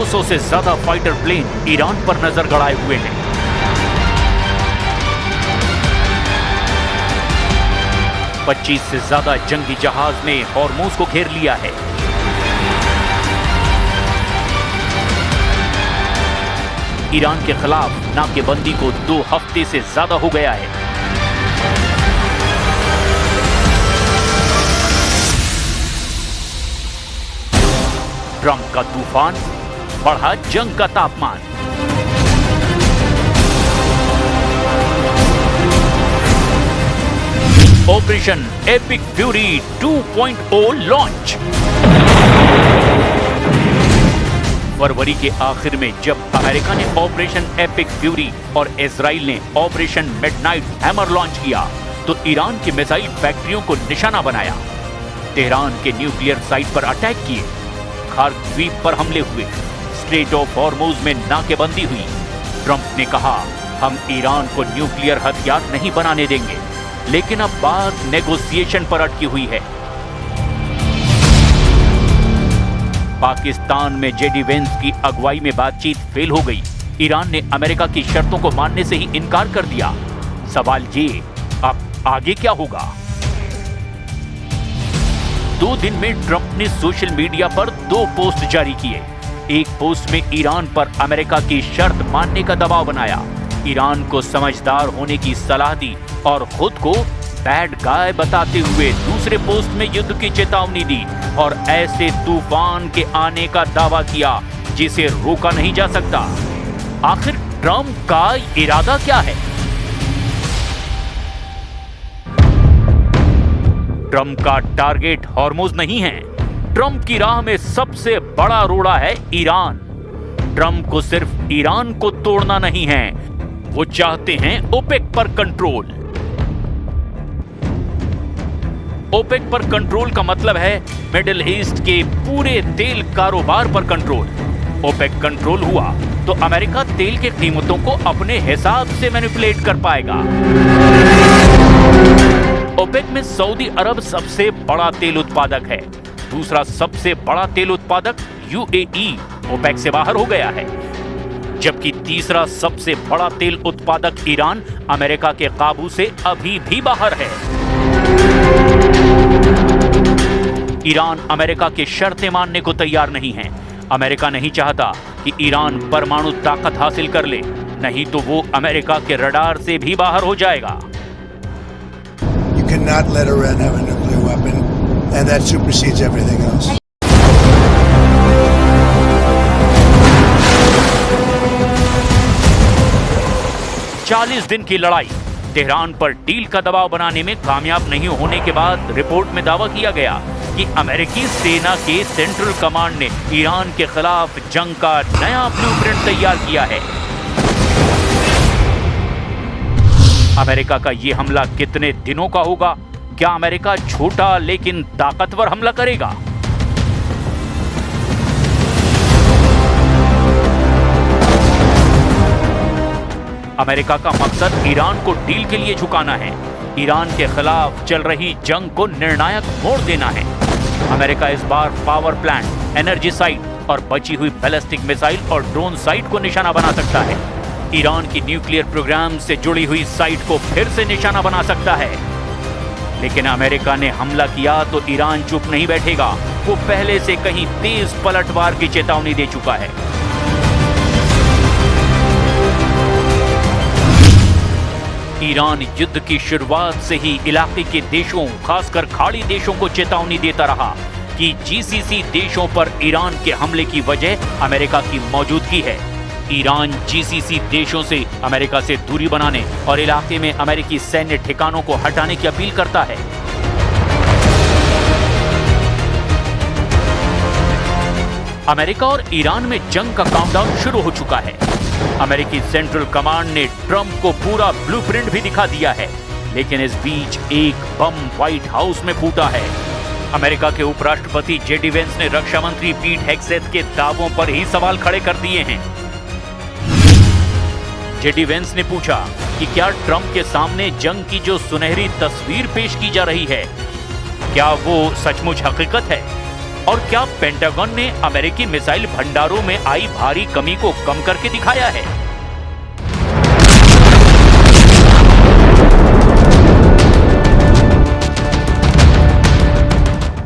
200 से ज्यादा fighter plane Iran पर नजर गड़ाए हुए हैं। पच्चीस से ज्यादा जंगी जहाज ने हॉर्मूज को घेर लिया है। ईरान के खिलाफ नाकेबंदी को 2 हफ्ते से ज्यादा हो गया है। ट्रंप का तूफान, बढ़ा जंग का तापमान। Operation epic fury 2.0 launch. फरवरी के आखिर में जब अमेरिका ने ऑपरेशन एपिक फ्यूरी और इजराइल ने ऑपरेशन मिडनाइट हैमर लॉन्च किया तो ईरान की मिसाइल फैक्ट्रियों को निशाना बनाया। तेहरान के न्यूक्लियर साइट पर अटैक किए, खार्क द्वीप पर हमले हुए, स्ट्रेट ऑफ हॉर्मूज में नाकेबंदी हुई। ट्रंप ने कहा, हम ईरान को न्यूक्लियर हथियार नहीं बनाने देंगे, लेकिन अब बात नेगोशिएशन पर अटकी हुई है। पाकिस्तान में जेडी वेंस की अगुवाई में बातचीत फेल हो गई। ईरान ने अमेरिका की शर्तों को मानने से ही इनकार कर दिया। सवाल ये, अब आगे क्या होगा? 2 दिन में ट्रंप ने सोशल मीडिया पर 2 पोस्ट जारी किए। एक पोस्ट में ईरान पर अमेरिका की शर्त मानने का दबाव बनाया, ईरान को समझदार होने की सलाह दी और खुद को बैड गाय बताते हुए दूसरे पोस्ट में युद्ध की चेतावनी दी और ऐसे तूफान के आने का दावा किया जिसे रोका नहीं जा सकता। आखिर ट्रंप का इरादा क्या है? ट्रंप का टारगेट हॉर्मूज नहीं है। ट्रंप की राह में सबसे बड़ा रोड़ा है ईरान। ट्रंप को सिर्फ ईरान को तोड़ना नहीं है, वो चाहते हैं ओपेक पर कंट्रोल। ओपेक पर कंट्रोल का मतलब है मिडिल ईस्ट के पूरे तेल कारोबार पर कंट्रोल। ओपेक कंट्रोल हुआ तो अमेरिका तेल की कीमतों को अपने हिसाब से मैनिपुलेट कर पाएगा। ओपेक में सऊदी अरब सबसे बड़ा तेल उत्पादक है। दूसरा सबसे बड़ा तेल उत्पादक यूएई ओपेक से बाहर हो गया है, जबकि तीसरा सबसे बड़ा तेल उत्पादक ईरान अमेरिका के काबू से अभी भी बाहर है। ईरान अमेरिका की शर्तें मानने को तैयार नहीं है। अमेरिका नहीं चाहता कि ईरान परमाणु ताकत हासिल कर ले, नहीं तो वो अमेरिका के रडार से भी बाहर हो जाएगा। You cannot let Iran have a nuclear weapon, and that supersedes everything else. चालीस दिन की लड़ाई, तेहरान पर डील का दबाव बनाने में कामयाब नहीं होने के बाद रिपोर्ट में दावा किया गया कि अमेरिकी सेना के सेंट्रल कमांड ने ईरान के खिलाफ जंग का नया ब्लूप्रिंट तैयार किया है। अमेरिका का यह हमला कितने दिनों का होगा? क्या अमेरिका छोटा लेकिन ताकतवर हमला करेगा? अमेरिका का मकसद ईरान को डील के लिए झुकाना है। ईरान के खिलाफ चल रही जंग को निर्णायक मोड़ देना है। अमेरिका इस बार पावर प्लांट, एनर्जी साइट और बची हुई बैलिस्टिक मिसाइल और ड्रोन साइट को निशाना बना सकता है। ईरान की न्यूक्लियर प्रोग्राम से जुड़ी हुई साइट को फिर से निशाना बना सकता है। लेकिन अमेरिका ने हमला किया तो ईरान चुप नहीं बैठेगा। वो पहले से कहीं तेज पलटवार की चेतावनी दे चुका है। ईरान युद्ध की शुरुआत से ही इलाके के देशों, खासकर खाड़ी देशों को चेतावनी देता रहा कि जीसीसी देशों पर ईरान के हमले की वजह अमेरिका की मौजूदगी है। ईरान जीसीसी देशों से अमेरिका से दूरी बनाने और इलाके में अमेरिकी सैन्य ठिकानों को हटाने की अपील करता है। अमेरिका और ईरान में जंग का काउंटडाउन शुरू हो चुका है। अमेरिकी सेंट्रल कमांड ने ट्रंप को पूरा ब्लूप्रिंट भी दिखा दिया है, लेकिन इस बीच एक बम व्हाइट हाउस में फूटा है। अमेरिका के उपराष्ट्रपति जेडी वेंस ने रक्षा मंत्री पीट हेग्सेथ के दावों पर ही सवाल खड़े कर दिए हैं। जेडी वेंस ने पूछा कि क्या ट्रंप के सामने जंग की जो सुनहरी तस्वीर पेश की जा रही है, क्या वो सचमुच हकीकत है? और क्या पेंटागन ने अमेरिकी मिसाइल भंडारों में आई भारी कमी को कम करके दिखाया है?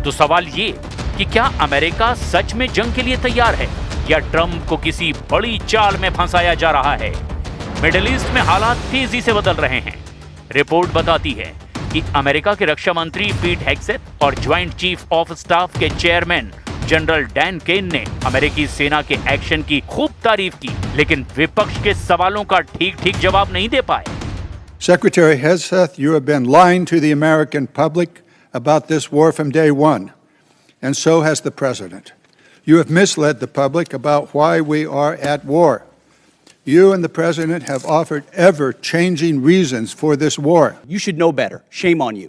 तो सवाल ये कि क्या अमेरिका सच में जंग के लिए तैयार है या ट्रंप को किसी बड़ी चाल में फंसाया जा रहा है? मिडिल ईस्ट में हालात तेजी से बदल रहे हैं। रिपोर्ट बताती है कि अमेरिका के रक्षा मंत्री पीट हेग्सेथ और ज्वाइंट चीफ ऑफ स्टाफ के चेयरमैन जनरल डैन केन ने अमेरिकी सेना के एक्शन की खूब तारीफ की, लेकिन विपक्ष के सवालों का ठीक जवाब नहीं दे पाए। Secretary Hegseth, you have been lying to the American public about this war from day one, and so has the President. You have misled the public about why we are at war. You and the President have offered ever-changing reasons for this war. You should know better. Shame on you.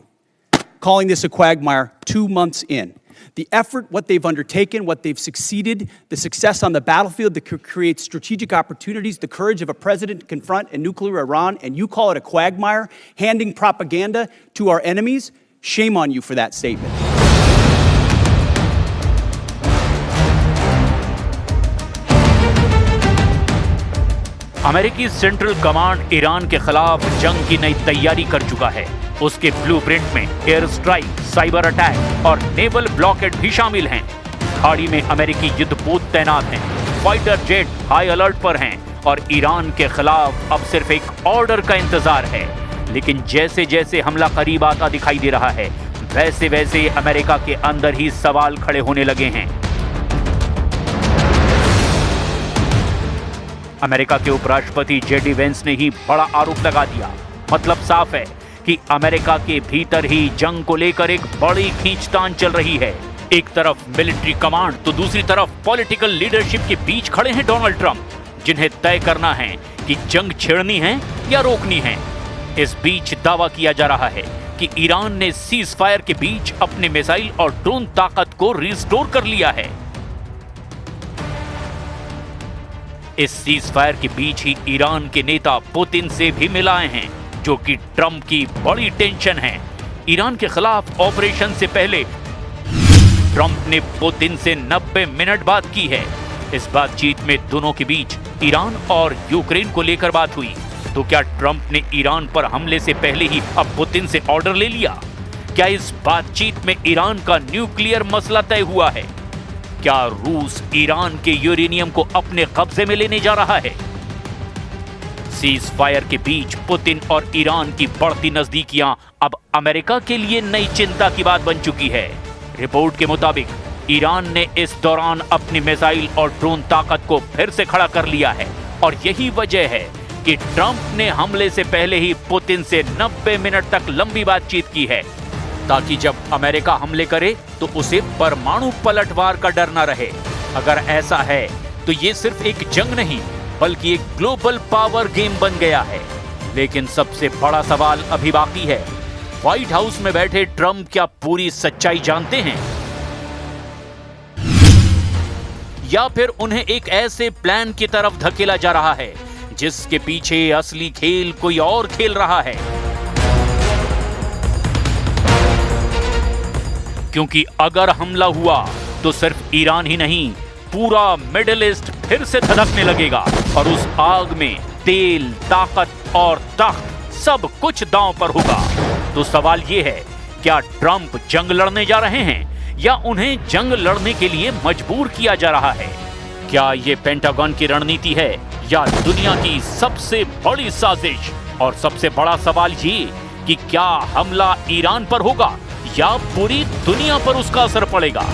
Calling this a quagmire 2 months in. The effort, what they've undertaken, what they've succeeded, the success on the battlefield that could create strategic opportunities, the courage of a president to confront a nuclear Iran, and you call it a quagmire, handing propaganda to our enemies? Shame on you for that statement. अमेरिकी central command Iran के खिलाफ जंग की नई तैयारी कर चुका है। उसके ब्लूप्रिंट में एयर स्ट्राइक, साइबर अटैक और नेवल ब्लॉकेट भी शामिल हैं। खाड़ी में अमेरिकी युद्धपोत तैनात हैं, फाइटर जेट हाई अलर्ट पर हैं और ईरान के खिलाफ अब सिर्फ एक ऑर्डर का इंतजार है। लेकिन जैसे जैसे हमला करीब आता दिखाई दे रहा है, वैसे वैसे अमेरिका के अंदर ही सवाल खड़े होने लगे हैं। अमेरिका के उपराष्ट्रपति जेडी वेंस ने ही बड़ा आरोप लगा दिया। मतलब साफ है कि अमेरिका के भीतर ही जंग को लेकर एक बड़ी खींचतान चल रही है। एक तरफ मिलिट्री कमांड तो दूसरी तरफ पॉलिटिकल लीडरशिप के बीच खड़े हैं डोनाल्ड ट्रंप, जिन्हें तय करना है कि जंग छेड़नी है या रोकनी है। इस बीच दावा किया जा रहा है कि ईरान ने सीज फायर के बीच अपने मिसाइल और ड्रोन ताकत को रिस्टोर कर लिया है। इस सीज फायर के बीच ही ईरान के नेता पुतिन से भी मिलाए हैं, जो कि ट्रंप की बड़ी टेंशन है। ईरान के खिलाफ ऑपरेशन से पहले ट्रंप ने पुतिन से 90 मिनट बात की है। इस बातचीत में दोनों के बीच ईरान और यूक्रेन को लेकर बात हुई। तो क्या ट्रंप ने ईरान पर हमले से पहले ही अब पुतिन से ऑर्डर ले लिया? क्या इस बातचीत में ईरान का न्यूक्लियर मसला तय हुआ है? क्या रूस ईरान के यूरेनियम को अपने कब्जे में लेने जा रहा है? सीज फायर के बीच पुतिन और ईरान की बढ़ती नजदीकियां अब अमेरिका के लिए नई चिंता की बात बन चुकी है। रिपोर्ट के मुताबिक ईरान ने इस दौरान अपनी मिसाइल और ड्रोन ताकत को फिर से खड़ा कर लिया है और यही वजह है कि ट्रंप ने हमले से पहले ही पुतिन से 90 मिनट तक लंबी बातचीत की है, ताकि जब अमेरिका हमले करे तो उसे परमाणु पलटवार का डर न रहे। अगर ऐसा है तो ये सिर्फ एक जंग नहीं बल्कि एक ग्लोबल पावर गेम बन गया है। लेकिन सबसे बड़ा सवाल अभी बाकी है। व्हाइट हाउस में बैठे ट्रंप क्या पूरी सच्चाई जानते हैं, या फिर उन्हें एक ऐसे प्लान की तरफ धकेला जा रहा है जिसके पीछे असली खेल कोई और खेल रहा है? क्योंकि अगर हमला हुआ तो सिर्फ ईरान ही नहीं, पूरा मिडिल ईस्ट फिर से धधकने लगेगा और उस आग में तेल, ताकत और तख्त सब कुछ दांव पर होगा। तो सवाल ये है, क्या ट्रंप जंग लड़ने जा रहे हैं या उन्हें जंग लड़ने के लिए मजबूर किया जा रहा है? क्या ये पेंटागन की रणनीति है या दुनिया की सबसे बड़ी साजिश? और सबसे बड़ा सवाल ये कि क्या हमला ईरान पर होगा या पूरी दुनिया पर उसका असर पड़ेगा?